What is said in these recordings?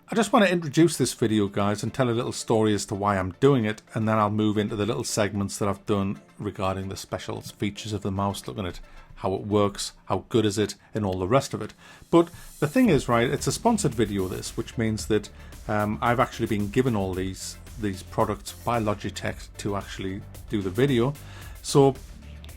I just want to introduce this video, guys, and tell a little story as to why I'm doing it, and then I'll move into the little segments that I've done regarding the special features of the mouse, looking at how it works, how good is it, and all the rest of it. But the thing is, right, it's a sponsored video, this, which means that I've actually been given all these products by Logitech to actually do the video, so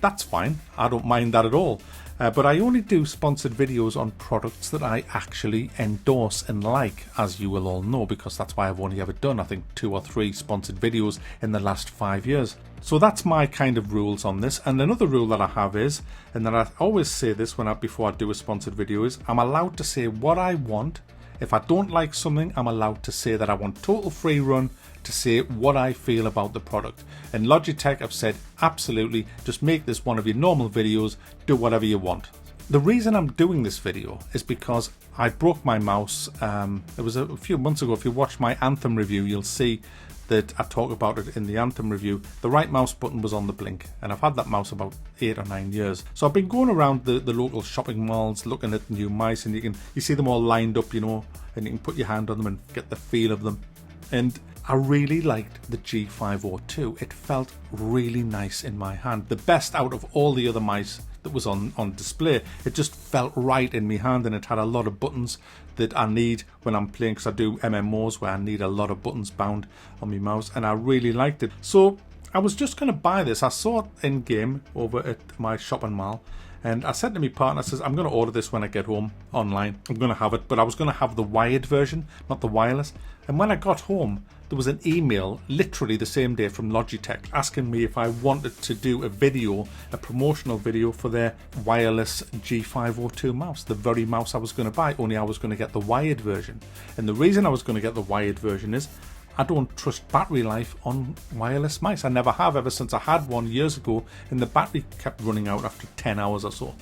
that's fine. I don't mind that at all. But I only do sponsored videos on products that I actually endorse and like, as you will all know, because that's why I've only ever done, I think, 2 or 3 sponsored videos in the last 5 years. So that's my kind of rules on this. And another rule that I have is, and that I always say this before I do a sponsored video, is I'm allowed to say what I want. If I don't like something, I'm allowed to say that I want total free run to say what I feel about the product. And Logitech have said, absolutely, just make this one of your normal videos, do whatever you want. The reason I'm doing this video is because I broke my mouse. It was a few months ago. If you watch my Anthem review, you'll see that I talk about it in the Anthem review. The right mouse button was on the blink, and I've had that mouse about 8 or 9 years. So I've been going around the local shopping malls looking at new mice, and you see them all lined up, you know, and you can put your hand on them and get the feel of them. And I really liked the G502. It felt really nice in my hand. The best out of all the other mice that was on display. It just felt right in my hand, and it had a lot of buttons that I need when I'm playing, because I do MMOs where I need a lot of buttons bound on my mouse, and I really liked it. So I was just going to buy this. I saw it in game over at my shopping mall, and I said to my partner, I says, I'm going to order this when I get home online. I'm going to have it, but I was going to have the wired version, not the wireless. And when I got home, there was an email literally the same day from Logitech asking me if I wanted to do a video, a promotional video for their wireless G502 mouse, the very mouse I was going to buy, only I was going to get the wired version. And the reason I was going to get the wired version is I don't trust battery life on wireless mice. I never have, ever since I had one years ago, and the battery kept running out after 10 hours or so.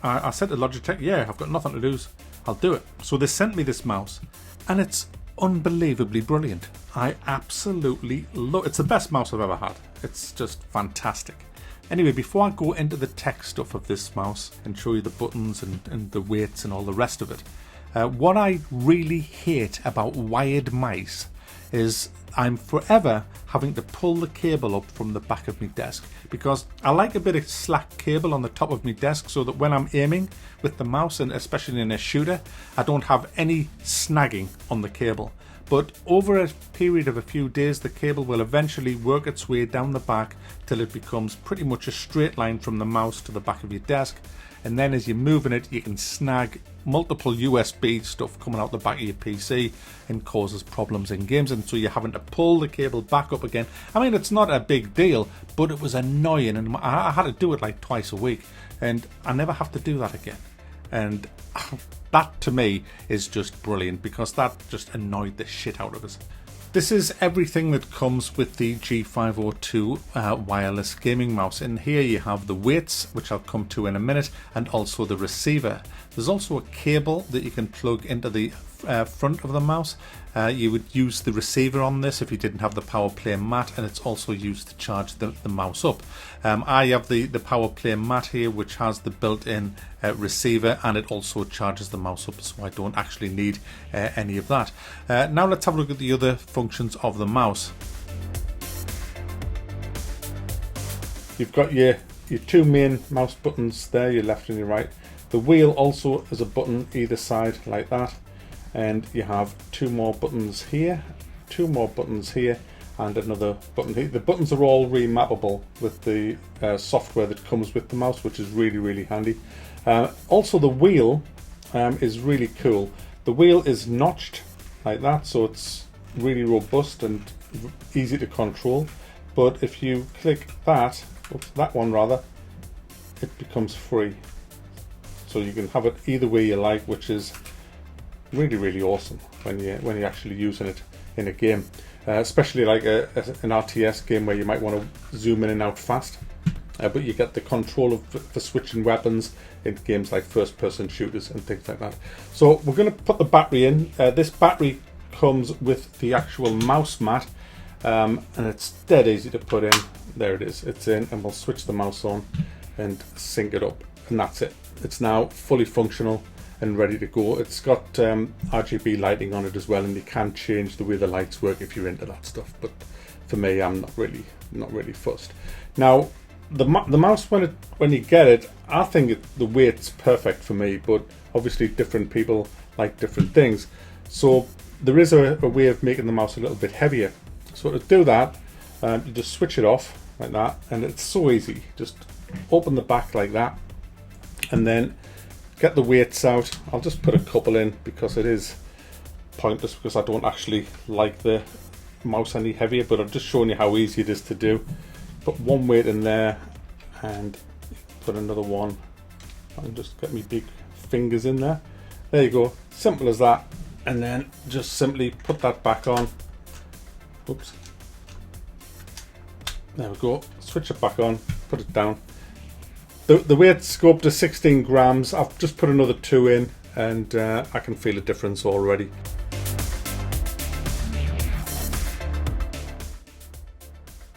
I said to Logitech, yeah, I've got nothing to lose, I'll do it. So they sent me this mouse, and it's unbelievably brilliant. I absolutely love it. It's the best mouse I've ever had. It's just fantastic. Anyway, before I go into the tech stuff of this mouse and show you the buttons and the weights and all the rest of it, what I really hate about wired mice is I'm forever having to pull the cable up from the back of my desk, because I like a bit of slack cable on the top of my desk so that when I'm aiming with the mouse, and especially in a shooter, I don't have any snagging on the cable. But over a period of a few days, the cable will eventually work its way down the back till it becomes pretty much a straight line from the mouse to the back of your desk. And then as you're moving it, you can snag multiple USB stuff coming out the back of your PC and causes problems in games. And so you're having to pull the cable back up again. I mean, it's not a big deal, but it was annoying. And I had to do it like twice a week. And I never have to do that again. And that to me is just brilliant, because that just annoyed the shit out of us. This is everything that comes with the G502 wireless gaming mouse. In here you have the weights, which I'll come to in a minute, and also the receiver. There's also a cable that you can plug into the front of the mouse. You would use the receiver on this if you didn't have the power play mat, and it's also used to charge the mouse up. I have the power play mat here, which has the built-in receiver, and it also charges the mouse up, so I don't actually need any of that. Now let's have a look at the other functions of the mouse. You've got your 2 main mouse buttons there, your left and your right. The wheel also has a button either side like that, and you have 2 more buttons here, 2 more buttons here, and another button here. The buttons are all remappable with the software that comes with the mouse, which is really, really handy. Also the wheel is really cool. The wheel is notched like that, so it's really robust and easy to control. But if you click that, that one rather, it becomes free. So you can have it either way you like, which is really, really awesome when you're actually using it in a game, especially like an RTS game where you might want to zoom in and out fast. But you get the control for switching weapons in games like first-person shooters and things like that. So we're going to put the battery in. This battery comes with the actual mouse mat, and it's dead easy to put in. There it is. It's in, and we'll switch the mouse on and sync it up, and that's it. It's now fully functional. and ready to go. It's got RGB lighting on it as well, and you can change the way the lights work if you're into that stuff. But for me, I'm not really fussed. Now, the mouse, when you get it, I think the weight's perfect for me, but obviously different people like different things. So there is a way of making the mouse a little bit heavier. So to do that, you just switch it off like that, and it's so easy. Just open the back like that, and then get the weights out. I'll just put a couple in because it is pointless, because I don't actually like the mouse any heavier, but I'm just showing you how easy it is to do. Put one weight in there and put another one, and just get me big fingers in there. There you go, simple as that. And then just simply put that back on. Oops. There we go, switch it back on, put it down. The weight's go up to 16 grams. I've just put another 2 in, and I can feel a difference already.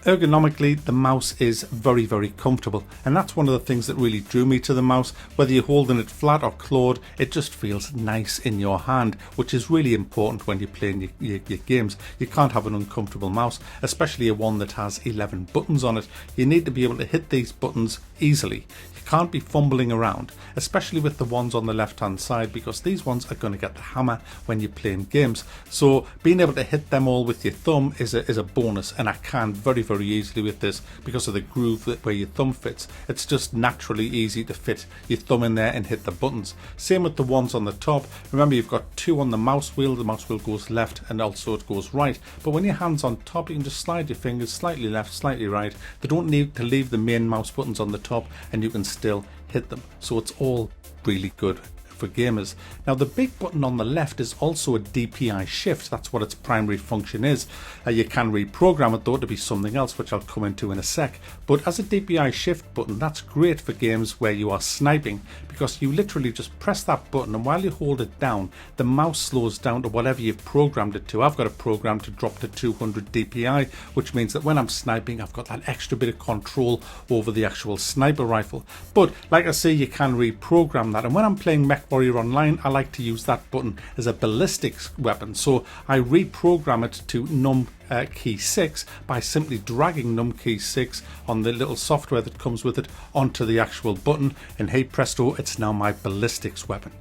Ergonomically, the mouse is very, very comfortable, and that's one of the things that really drew me to the mouse. Whether you're holding it flat or clawed, it just feels nice in your hand, which is really important when you're playing your games. You can't have an uncomfortable mouse, especially a one that has 11 buttons on it. You need to be able to hit these buttons easily. You can't be fumbling around, especially with the ones on the left hand side, because these ones are going to get the hammer when you're playing games. So being able to hit them all with your thumb is a bonus, and I can very easily with this because of the groove where your thumb fits. It's just naturally easy to fit your thumb in there and hit the buttons. Same with the ones on the top. Remember, you've got 2 on the mouse wheel. The mouse wheel goes left and also it goes right, but when your hand's on top, you can just slide your fingers slightly left, slightly right. They don't need to leave the main mouse buttons on the top, and you can still hit them. So it's all really good for gamers. Now, the big button on the left is also a DPI shift. That's what its primary function is. You can reprogram it though to be something else, which I'll come into in a sec. But as a DPI shift button, that's great for games where you are sniping, because you literally just press that button, and while you hold it down, the mouse slows down to whatever you've programmed it to. I've got a program to drop to 200 DPI, which means that when I'm sniping, I've got that extra bit of control over the actual sniper rifle. But like I say, you can reprogram that, and when I'm playing Mech Warrior Online, I like to use that button as a ballistics weapon. So I reprogram it to num key 6 by simply dragging num key 6 on the little software that comes with it onto the actual button, and hey presto, it's now my ballistics weapon.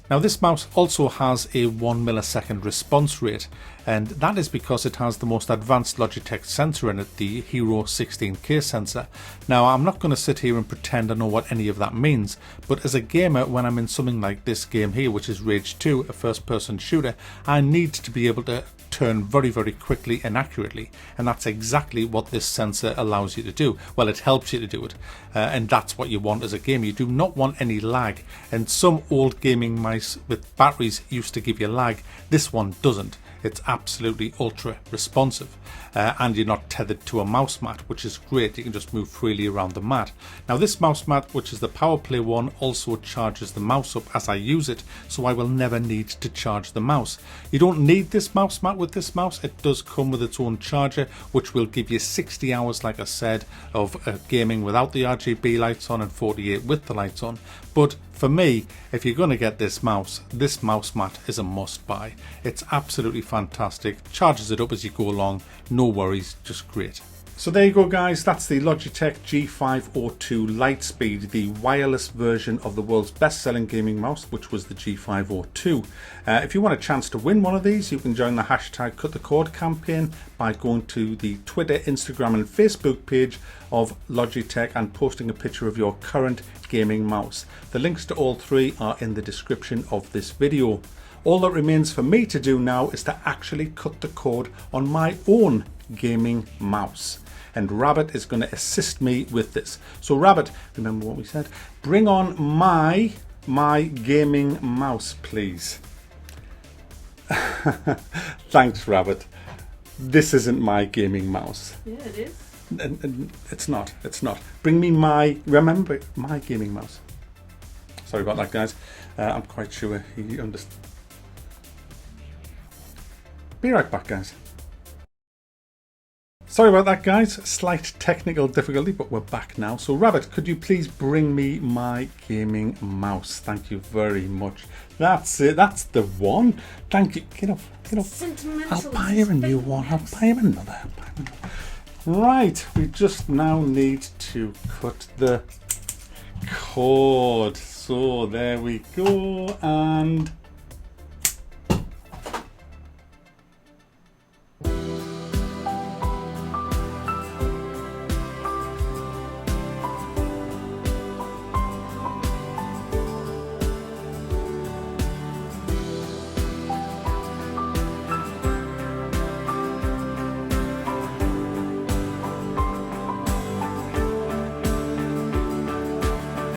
Now, this mouse also has a 1 millisecond response rate, and that is because it has the most advanced Logitech sensor in it, the Hero 16K sensor. Now, I'm not going to sit here and pretend I know what any of that means, but as a gamer, when I'm in something like this game here, which is Rage 2, a first-person shooter, I need to be able to turn very quickly and accurately, and that's exactly what this sensor allows you to do. Well, it helps you to do it, and that's what you want as a gamer. You do not want any lag, and some old gaming mice with batteries used to give you lag. This one doesn't. It's absolutely ultra responsive, and you're not tethered to a mouse mat, which is great. You can just move freely around the mat. Now, this mouse mat, which is the PowerPlay one, also charges the mouse up as I use it, so I will never need to charge the mouse. You don't need this mouse mat with this mouse. It does come with its own charger, which will give you 60 hours, like I said, of gaming without the RGB lights on and 48 with the lights on. But for me, if you're going to get this mouse mat is a must buy. It's absolutely fantastic. Charges it up as you go along. No worries, just great. So there you go, guys. That's the Logitech G502 Lightspeed, the wireless version of the world's best-selling gaming mouse, which was the G502. If you want a chance to win one of these, you can join the hashtag Cut the Cord campaign by going to the Twitter, Instagram and Facebook page of Logitech and posting a picture of your current gaming mouse. The links to all three are in the description of this video. All that remains for me to do now is to actually cut the cord on my own gaming mouse. And Rabbit is going to assist me with this. So Rabbit, remember what we said? Bring on my gaming mouse, please. Thanks, Rabbit. This isn't my gaming mouse. Yeah, it is. And it's not. It's not. Bring me my gaming mouse. Sorry about that, guys. I'm quite sure he understands. Be right back, guys. Sorry about that, guys. Slight technical difficulty, but we're back now. So, Rabbit, could you please bring me my gaming mouse? Thank you very much. That's it. That's the one. Thank you. Get up. Get up. I'll buy you a new one. I'll buy you another. Right. We just now need to cut the cord. So there we go. And